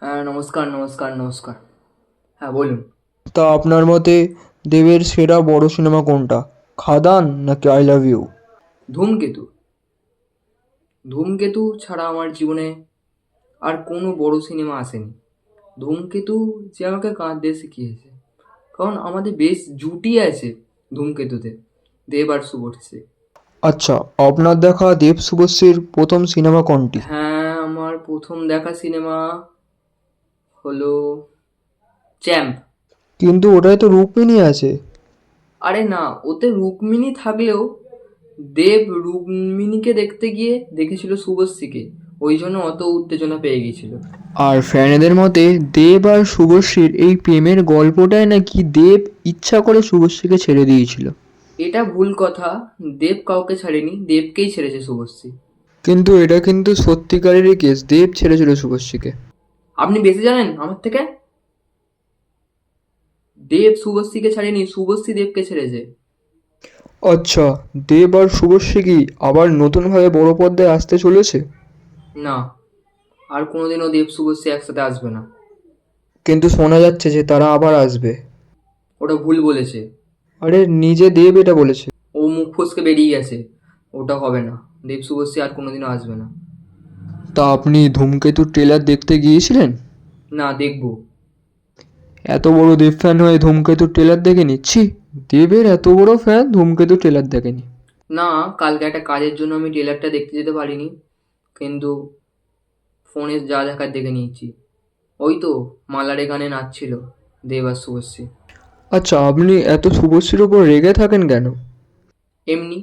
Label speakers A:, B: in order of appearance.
A: হ্যাঁ, নমস্কার নমস্কার নমস্কার। হ্যাঁ, বলুন।
B: তা আপনার মতে দেবের সেরা বড় সিনেমা কোনটা? খাদান নাকি আই লাভ ইউ?
A: ধূমকেতু। ধূমকেতু ছাড়া আমার জীবনে আর কোনো বড় সিনেমা আসেনি। ধূমকেতু যে আমাকে কাঁদতে শিখিয়েছে, কারণ আমাদের বেশ জুটি আছে ধূমকেতুতে, দেব আর শুভশ্রী।
B: আচ্ছা, আপনার দেখা দেব শুভশ্রীর প্রথম সিনেমা কোনটি?
A: হ্যাঁ, আমার প্রথম দেখা সিনেমা হলো চ্যাম্প।
B: কিন্তু ওটায় তো রুক্মিণী আছে।
A: আরে না, ওতে রুক্মিণী থাকলেও দেব রুক্মিণীকে দেখতে গিয়ে দেখেছিল শুভশ্রীকে, ওই জন্য অত উত্তেজনা পেয়ে গেছিল।
B: আর ফ্যানেদের মতে দেব আর শুভশ্রীর এই প্রেমের গল্পটাই নাকি দেব ইচ্ছা করে শুভশ্রীকে ছেড়ে দিয়েছিল।
A: এটা ভুল কথা। দেব কাউকে ছাড়েনি, দেবকেই ছেড়েছে শুভশ্রী।
B: কিন্তু এটা কিন্তু সত্যিকারেরই কেস, দেব ছেড়েছিল শুভশ্রীকে।
A: আপনি বেশি জানেন আমার থেকে। দেব শুভশ্রীকে ছাড়েনি, শুভশ্রী দেবকে ছেড়েছে।
B: আচ্ছা, দেব আর শুভশ্রী কি আবার নতুনভাবে বড় পর্দায় আসতে চলেছে?
A: না, আর কোনোদিনও দেব শুভশ্রী একসাথে আসবে না।
B: কিন্তু শোনা যাচ্ছে যে তারা আবার আসবে।
A: ওটা ভুল বলেছে।
B: আরে নিজে দেব এটা বলেছে।
A: ও মুখ ফসকে বেরিয়ে গেছে। ওটা হবে না। দেব শুভশ্রী আর কোনোদিনও আসবে না।
B: তা আপনি ধূমকেতুর ট্রেলার দেখতে গিয়েছিলেন?
A: না, দেখবো।
B: এত বড় দেব ফ্যান হয়ে ধূমকেতুর ট্রেলার দেখে নিচ্ছি। দেবের এত বড় ফ্যান ধূমকেতুর ট্রেলার দেখেনি?
A: না, কালকে একটা কাজের জন্য আমি ট্রেলারটা দেখতে যেতে পারিনি, কিন্তু ফোনে যা দেখার দেখে নিয়েছি। ওই তো মালারে গানে নাচছিল দেব আর শুভশ্রী।
B: আচ্ছা, আপনি এত শুভশ্রীর ওপর রেগে থাকেন কেন?
A: এমনি।